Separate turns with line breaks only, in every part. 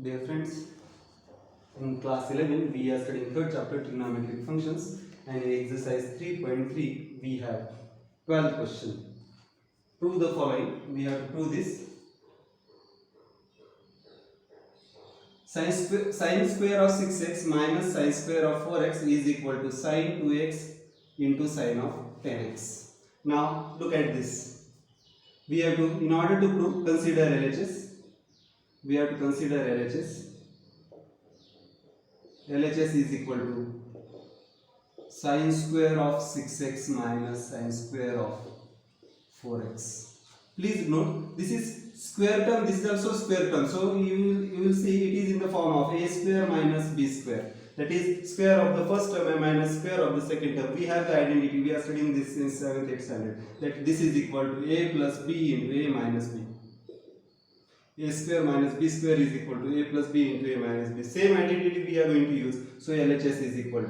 Dear friends, in class 11 we are studying third chapter trigonometric functions, and in exercise 3.3 we have 12th question. Prove the following. We have to prove this. Sin square of 6x minus sin square of 4x is equal to sin 2x into sin of 10x. Now look at this. We have to, in order to prove, consider LHS. We have to consider LHS. LHS is equal to sin square of 6x minus sin square of 4x. Please note, this is square term, this is also square term. So you will see it is in the form of a square minus b square. That is square of the first term minus square of the second term. We have the identity. We are studying this in 7th, 8th standard. That this is equal to a plus b into a minus b. A square minus b square is equal to a plus b into a minus b. Same identity we are going to use. So LHS is equal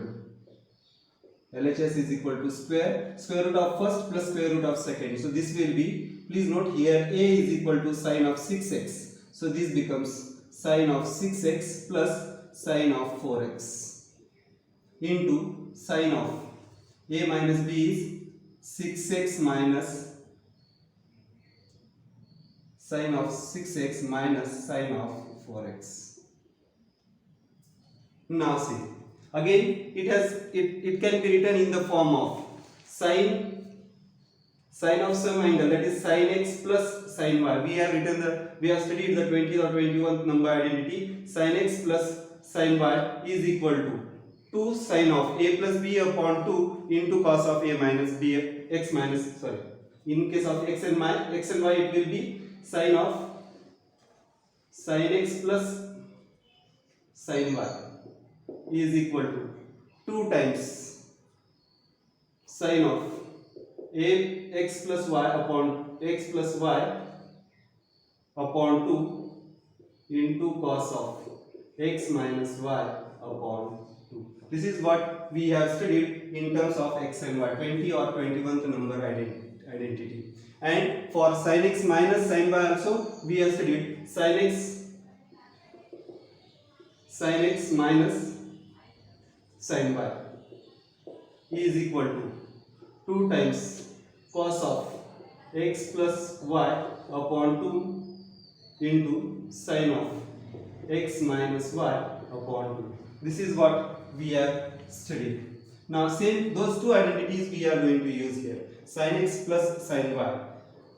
to square root of first plus square root of second. So this will be, please note here, a is equal to sine of 6x. So this becomes sine of 6x plus sine of 4x into sine of a minus b is 6x minus sine of 6x minus sine of 4x. Now see, again it can be written in the form of sine of some angle, that is sin x plus sin y. We have studied the 20th or 21th number identity. Sin x plus sin y is equal to 2 sin of a plus b upon 2 into cos of a minus b x minus, sorry, in case of x and y it will be sin of sin x plus sin y is equal to 2 times sin of a x plus y upon x plus y upon 2 into cos of x minus y upon 2. This is what we have studied in terms of x and y, 20 or 21st number identity. And for sin x minus sin y also we have studied sin x minus sin y is equal to 2 times cos of x plus y upon 2 into sin of x minus y upon 2. This is what we have studied. Now same, those two identities we are going to use here. Sin x plus sin y.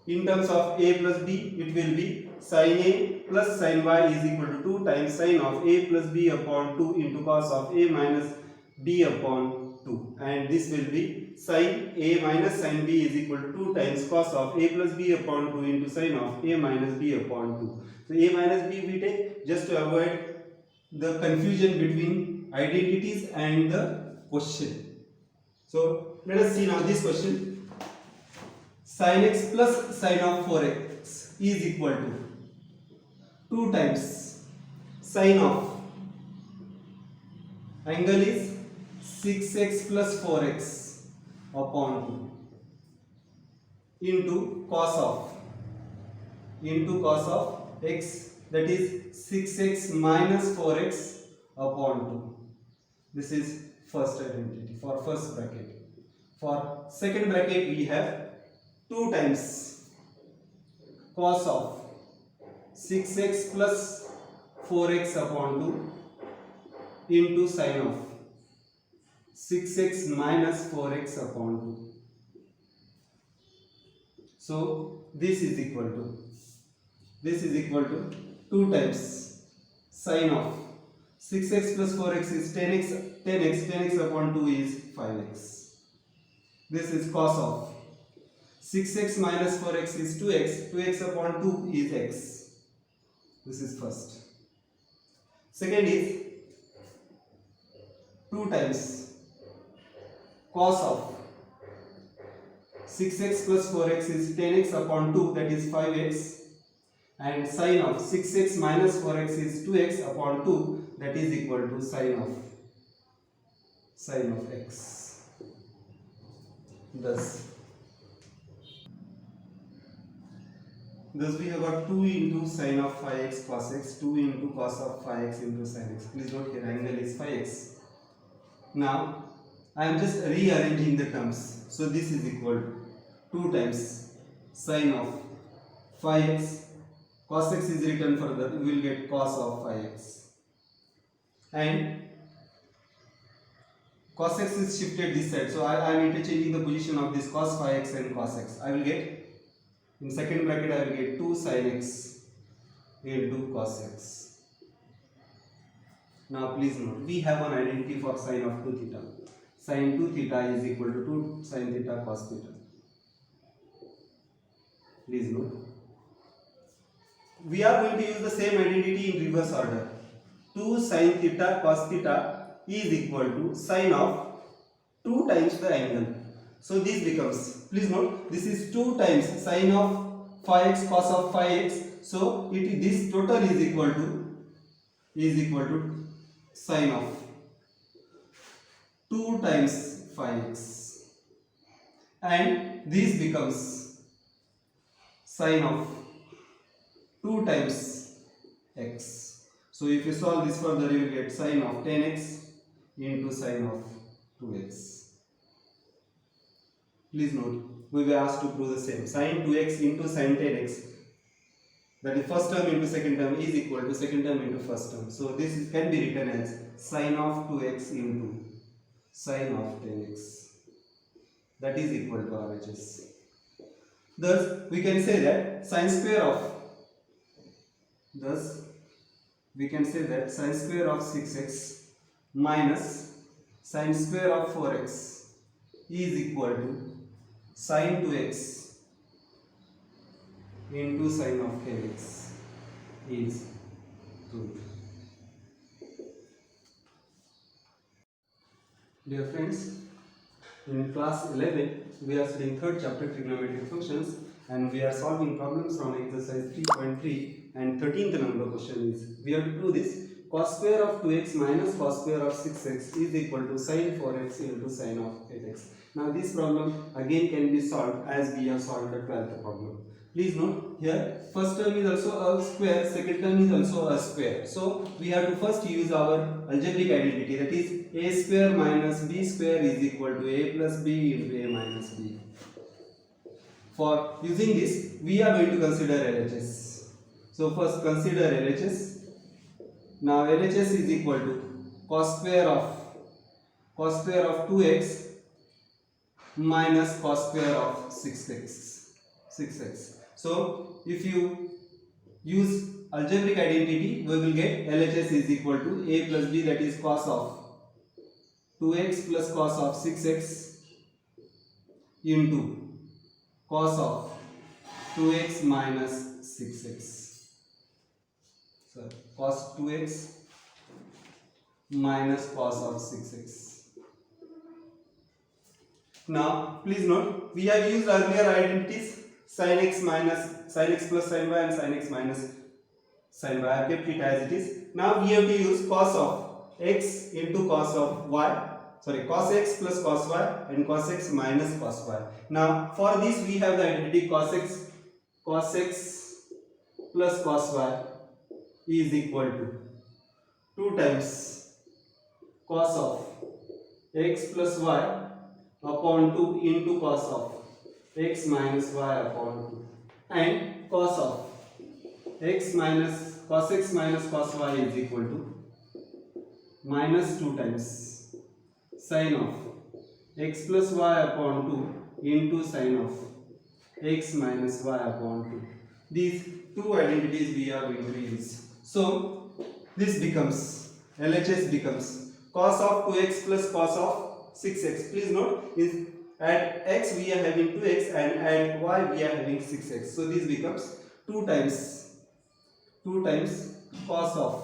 In terms of a plus b, it will be sin a plus sin y is equal to 2 times sin of a plus b upon 2 into cos of a minus b upon 2. And this will be sin a minus sin b is equal to 2 times cos of a plus b upon 2 into sin of a minus b upon 2. So a minus b we take just to avoid the confusion between identities and the question. So let us see now this question. Sin x plus sin of 4x is equal to 2 times sin of angle is 6x plus 4x upon 2 into cos of x, that is 6x minus 4x upon 2. This is first identity for first bracket. For second bracket we have 2 times cos of 6x plus 4x upon 2 into sin of 6x minus 4x upon 2. So this is equal to 2 times sin of 6x plus 4x is 10x upon 2 is 5x. This is cos of 6x minus 4x is 2x upon 2 is x. This is first. Second is 2 times cos of 6x plus 4x is 10x upon 2, that is 5x, and sin of 6x minus 4x is 2x upon 2, that is equal to sin of x. Thus thus we have got 2 into sine of phi x cos x, 2 into cos of phi x into sin x. Please note here angle is phi x. Now I am just rearranging the terms. So this is equal to 2 times sine of phi x, cos x is written further, we will get cos of phi x, and cos x is shifted this side, so I am interchanging the position of this cos phi x and cos x. I will get, in second bracket I will get 2 sin x into cos x. Now please note, we have an identity for sine of 2 theta. Sine 2 theta is equal to 2 sin theta cos theta. Please note, we are going to use the same identity in reverse order. 2 sin theta cos theta is equal to sine of 2 times the angle. So this becomes, please note, this is 2 times sine of phi x cos of phi x. So this total is equal to sine of 2 times phi x, and this becomes sine of 2 times x. So if you solve this further, you will get sine of 10x into sine of 2x. Please note, we were asked to prove the same. Sine 2x into sine 10x, that is first term into second term, is equal to second term into first term. So this can be written as sine of 2x into sine of 10x, that is equal to RHS. Thus we can say that sine square of 6x minus sine square of 4x is equal to sine 2x into sine of 10x is 2. Dear friends, in class 11 we are studying third chapter trigonometric functions, and we are solving problems from exercise 3.3, and 13th number question is, we have to do this. Cos square of 2x minus cos square of 6x is equal to sine 4x into sine of 8x. Now this problem again can be solved as we have solved the 12th problem. Please note here, first term is also a square, second term is also a square. So we have to first use our algebraic identity, that is a square minus b square is equal to a plus b into a minus b. For using this, we are going to consider LHS. So first consider LHS. Now LHS is equal to cos square of 2x minus cos square of 6x. So if you use algebraic identity, we will get LHS is equal to a plus b, that is cos of 2x plus cos of 6x into cos of 2x minus 6x. So cos 2x minus cos of 6x. Now please note, we have used earlier identities, sin x plus sin y and sin x minus sin y. I have kept it as it is. Now we have to use cos of x into cos of y, cos x plus cos y and cos x minus cos y. Now for this we have the identity cos x plus cos y is equal to 2 times cos of x plus y upon 2 into cos of x minus y upon 2, and cos of cos x minus cos y is equal to minus 2 times sin of x plus y upon 2 into sin of x minus y upon 2. These two identities we are going to use. So this becomes, LHS becomes cos of 2x plus cos of 6x. Please note, is at x we are having 2x and at y we are having 6x. So this becomes 2 times cos of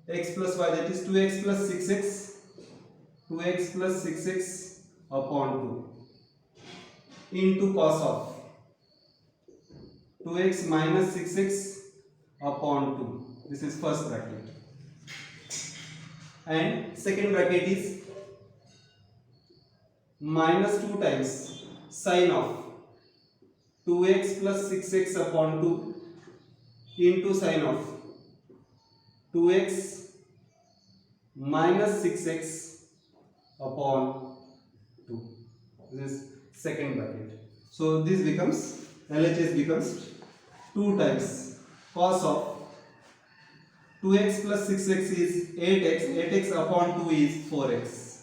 x plus y, that is 2x plus 6x upon 2 into cos of 2x minus 6x upon 2. This is first bracket, and second bracket is minus 2 times sin of 2x plus 6x upon 2 into sine of 2x minus 6x upon 2. This is second bracket. So this becomes LHS becomes 2 times cos of 2x plus 6x is 8x, 8x upon 2 is 4x.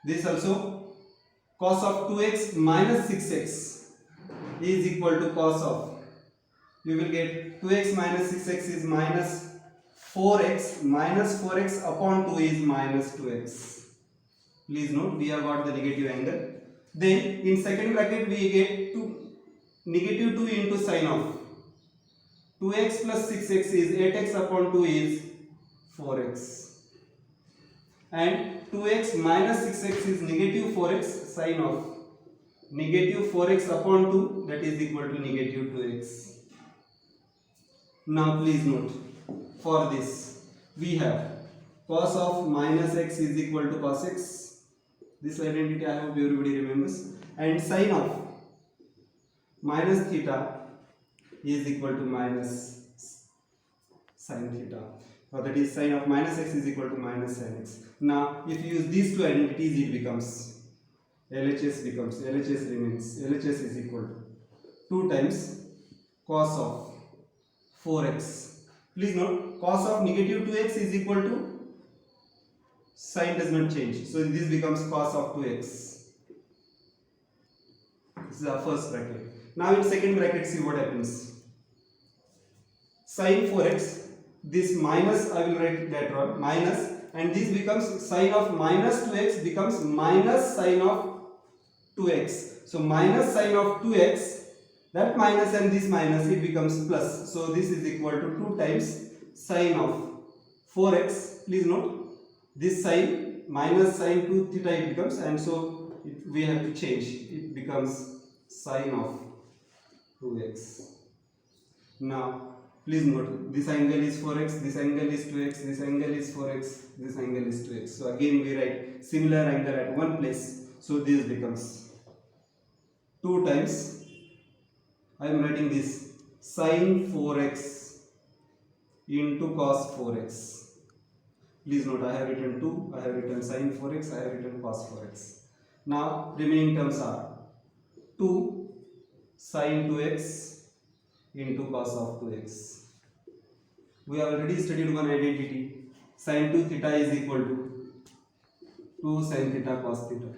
This also cos of 2x minus 6x is equal to cos of, you will get 2x minus 6x is minus 4x upon 2 is minus 2x. Please note we have got the negative angle. Then in second bracket we get negative 2 into sine of 2x plus 6x is 8x upon 2 is 4x, and 2x minus 6x is negative 4x, sine of negative 4x upon 2, that is equal to negative 2x. Now please note, for this we have cos of minus x is equal to cos x. This identity I hope everybody remembers. And sine of minus theta is equal to minus sine theta, or that is sine of minus x is equal to minus sine x. Now if you use these two identities, it becomes LHS remains, LHS is equal to 2 times cos of 4x. Please note, cos of negative 2x is equal to, sign does not change, so this becomes cos of 2x. This is our first bracket. Now in second bracket, see what happens. Sin 4x, this minus I will write later on, minus, and this becomes sin of minus 2x becomes minus sin of 2x. So minus sin of 2x, that minus and this minus, it becomes plus. So this is equal to 2 times sin of 4x. Please note, this sin minus sin 2 theta it becomes, and so we have to change, it becomes sin of 2x. Now please note, this angle is 4x, this angle is 2x, this angle is 4x, this angle is 2x. So again we write similar angle at one place, so this becomes 2 times, I am writing this sin 4x into cos 4x. Please note, I have written 2, I have written sin 4x, I have written cos 4x. Now remaining terms are 2 sin 2x into cos of 2x. We have already studied one identity, sin 2 theta is equal to 2 sin theta cos theta.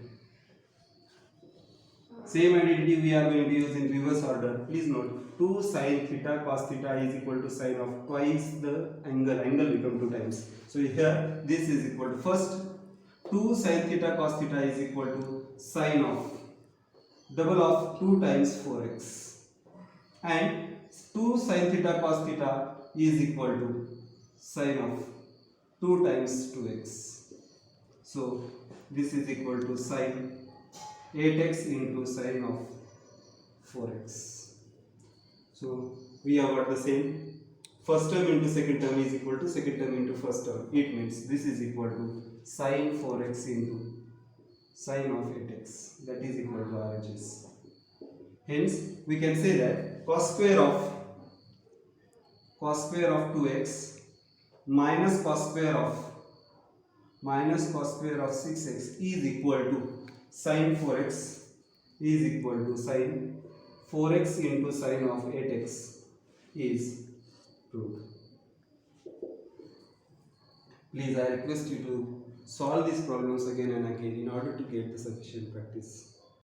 Same identity we are going to use in reverse order. Please note, 2 sin theta cos theta is equal to sin of twice the angle become 2 times. So here this is equal to, first 2 sin theta cos theta is equal to sin of double of 2 times 4x, and 2 sin theta cos theta is equal to sin of 2 times 2x. So this is equal to sin 8x into sin of 4x. So we have got the same, first term into second term is equal to second term into first term. It means this is equal to sin 4x into sin of 8x, that is equal to RHS. Hence we can say that cos square of 2x minus cos square of 6x is equal to sin 4x is equal to sin 4x into sin of 8x is proved. Please, I request you to solve these problems again and again in order to get the sufficient practice.